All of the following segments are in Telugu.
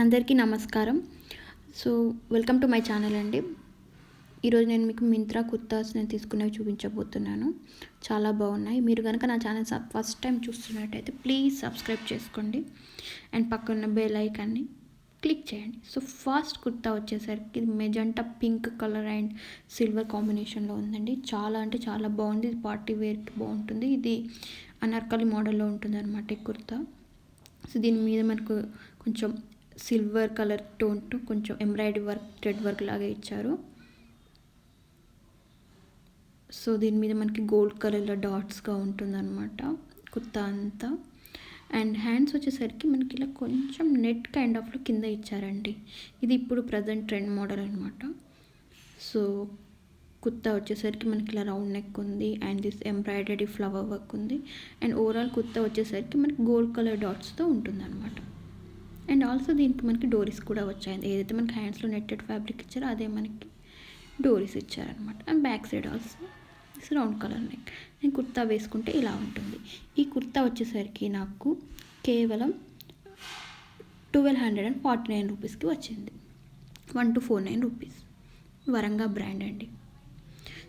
అందరికీ నమస్కారం. So welcome to my channel అండి. ఈరోజు నేను మీకు మింత్రా కుర్తాస్ నేను తీసుకున్నవి చూపించబోతున్నాను. చాలా బాగున్నాయి. మీరు కనుక నా ఛానల్ ఫస్ట్ టైం చూస్తున్నట్టయితే ప్లీజ్ సబ్స్క్రైబ్ చేసుకోండి అండ్ పక్కన బెల్ ఐకాన్ని క్లిక్ చేయండి. సో ఫస్ట్ కుర్తా వచ్చేసరికి magenta pink colour and silver కాంబినేషన్లో ఉందండి. చాలా అంటే చాలా బాగుంది. ఇది పార్టీ వేర్కి బాగుంటుంది. ఇది అనార్కలి మోడల్లో ఉంటుంది అనమాట ఈ కుర్తా. సో దీని మీద మనకు కొంచెం సిల్వర్ కలర్ టోన్తో కొంచెం ఎంబ్రాయిడరీ వర్క్, థ్రెడ్ వర్క్ లాగా ఇచ్చారు. సో దీని మీద మనకి గోల్డ్ కలర్లో డాట్స్గా ఉంటుందన్నమాట కుర్తా అంతా. అండ్ హ్యాండ్స్ వచ్చేసరికి మనకి ఇలా కొంచెం నెట్ కైండ్ ఆఫ్లో కింద ఇచ్చారండి. ఇది ఇప్పుడు ప్రజెంట్ ట్రెండ్ మోడల్ అనమాట. సో కుర్తా వచ్చేసరికి మనకి ఇలా రౌండ్ నెక్ ఉంది and this embroidery flower work ఉంది. అండ్ ఓవరాల్ కుర్తా వచ్చేసరికి మనకి గోల్డ్ కలర్ డాట్స్తో ఉంటుంది అనమాట. అండ్ ఆల్సో దీనికి మనకి డోరీస్ కూడా వచ్చాయి. ఏదైతే మనకి హ్యాండ్స్లో నెట్టెడ్ ఫ్యాబ్రిక్ ఇచ్చారో అదే మనకి డోరీస్ ఇచ్చారనమాట. And back side also this round colour neck. నేను కుర్తా వేసుకుంటే ఇలా ఉంటుంది. ఈ కుర్తా వచ్చేసరికి నాకు కేవలం 1249 రూపీస్కి వచ్చింది. 1249 రూపీస్. వరంగా బ్రాండ్ అండి.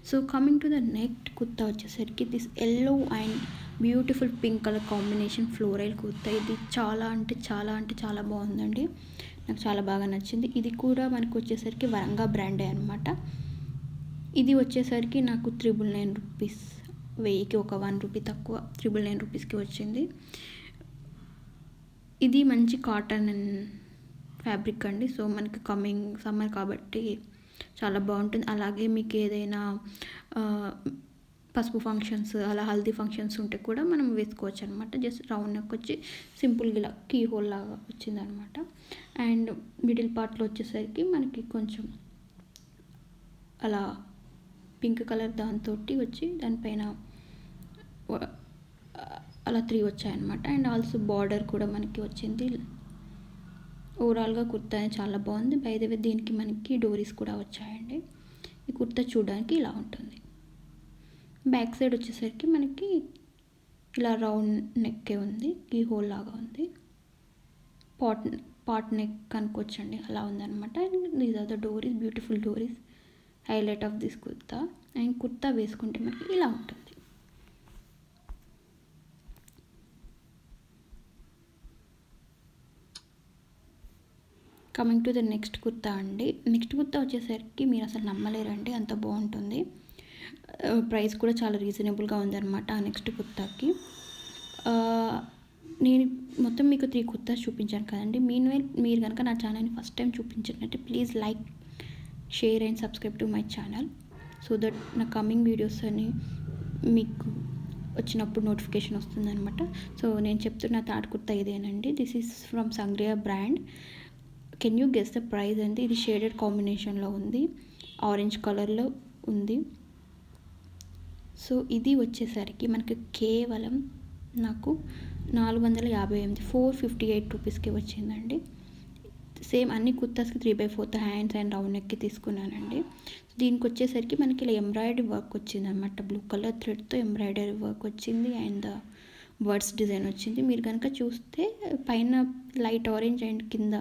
So coming to the next kurta వచ్చేసరికి this yellow and beautiful pink colour combination floral kurta. ఇది చాలా అంటే చాలా బాగుందండి. నాకు చాలా బాగా నచ్చింది. ఇది కూడా మనకు వచ్చేసరికి వరంగా బ్రాండే అనమాట. ఇది వచ్చేసరికి నాకు 999 రూపీస్, 1000కి ఒక 1 రూపీ తక్కువ 999 రూపీస్కి వచ్చింది. ఇది మంచి కాటన్ ఫ్యాబ్రిక్ అండి. సో మనకి కమింగ్ సమ్మర్ కాబట్టి చాలా బాగుంటుంది. అలాగే మీకు ఏదైనా పసుపు ఫంక్షన్స్, అలా హల్దీ ఫంక్షన్స్ ఉంటే కూడా మనం వేసుకోవచ్చు అనమాట. జస్ట్ రౌండ్ నెక్ వచ్చి సింపుల్గా ఇలా కీ హోల్ లాగా వచ్చిందనమాట. అండ్ మిడిల్ పార్ట్లో వచ్చేసరికి మనకి కొంచెం అలా పింక్ కలర్ దాంతో వచ్చి దానిపైన అలా 3 వచ్చాయన్నమాట. అండ్ ఆల్సో బార్డర్ కూడా మనకి వచ్చింది. ఓవరాల్గా కుర్తా చాలా బాగుంది. బై ద వే దీనికి మనకి డోరీస్ కూడా వచ్చాయండి. ఈ కుర్తా చూడడానికి ఇలా ఉంటుంది. బ్యాక్ సైడ్ వచ్చేసరికి మనకి ఇలా రౌండ్ నెక్కే ఉంది, కీ హోల్ లాగా ఉంది. పాట్ నెక్ అనుకోవచ్చండి, అలా ఉందన్నమాట. And these are the doris, beautiful doris, highlight of this kurta. And kurta వేసుకుంటే మనకి ఇలా ఉంటుంది. Coming to the next kurta అండి. నెక్స్ట్ కుర్తా వచ్చేసరికి మీరు అసలు నమ్మలేరండి, అంత బాగుంటుంది. ప్రైస్ కూడా చాలా రీజనబుల్గా ఉందన్నమాట ఆ నెక్స్ట్ కుర్తాకి. నేను మొత్తం మీకు 3 కుర్తాస్ చూపించాను కదండి. మీరు కనుక నా ఛానల్ని ఫస్ట్ టైం చూపించినట్టే please like, share and subscribe to my channel so that నా కమింగ్ వీడియోస్ అని మీకు వచ్చినప్పుడు నోటిఫికేషన్ వస్తుందన్నమాట. సో నేను చెప్తున్న థర్డ్ కుర్తా ఇదేనండి. This is from Sangria brand. Can you guess the price అండి. ఇది షేడెడ్ కాంబినేషన్లో ఉంది, ఆరెంజ్ కలర్లో ఉంది. సో ఇది వచ్చేసరికి మనకి కేవలం నాకు 458, 458 రూపీస్కి వచ్చిందండి. సేమ్ అన్ని కుర్తాస్కి 3/4 హ్యాండ్స్ అండ్ రౌండ్ నెక్కి తీసుకున్నానండి. దీనికి వచ్చేసరికి మనకి ఇలా ఎంబ్రాయిడరీ వర్క్ వచ్చిందనమాట. బ్లూ కలర్ థ్రెడ్తో ఎంబ్రాయిడరీ వర్క్ వచ్చింది అండ్ బర్డ్స్ డిజైన్ వచ్చింది. మీరు కనుక చూస్తే పైన లైట్ ఆరెంజ్ అండ్ కింద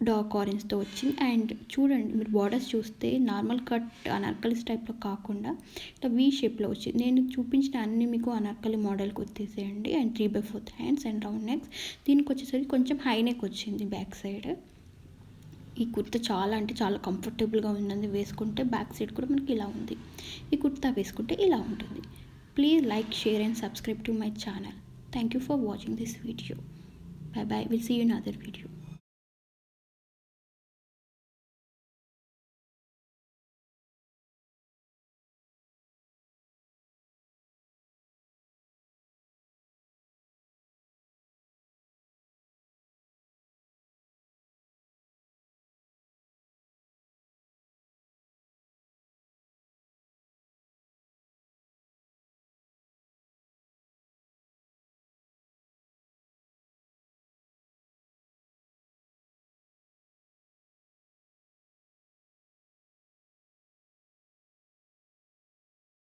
డార్క్ ఆరెంజ్తో వచ్చింది. అండ్ చూడండి, మీరు బార్డర్స్ చూస్తే నార్మల్ కట్ అనార్కలిస్ టైప్లో కాకుండా ఇట్లా వీ షేప్లో వచ్చింది. నేను చూపించిన అన్ని మీకు అనార్కలి మోడల్కి వచ్చేసేయండి. And 3/4 hands and round next. దీనికి వచ్చేసరికి కొంచెం హై నెక్ వచ్చింది బ్యాక్ సైడ్. ఈ కుర్తా చాలా అంటే చాలా కంఫర్టబుల్గా ఉందండి వేసుకుంటే. బ్యాక్ సైడ్ కూడా మనకి ఇలా ఉంది. ఈ కుర్తా వేసుకుంటే ఇలా ఉంటుంది. Please like, share and subscribe to my channel. Thank you for watching this video. Bye bye. We'll see you in another video.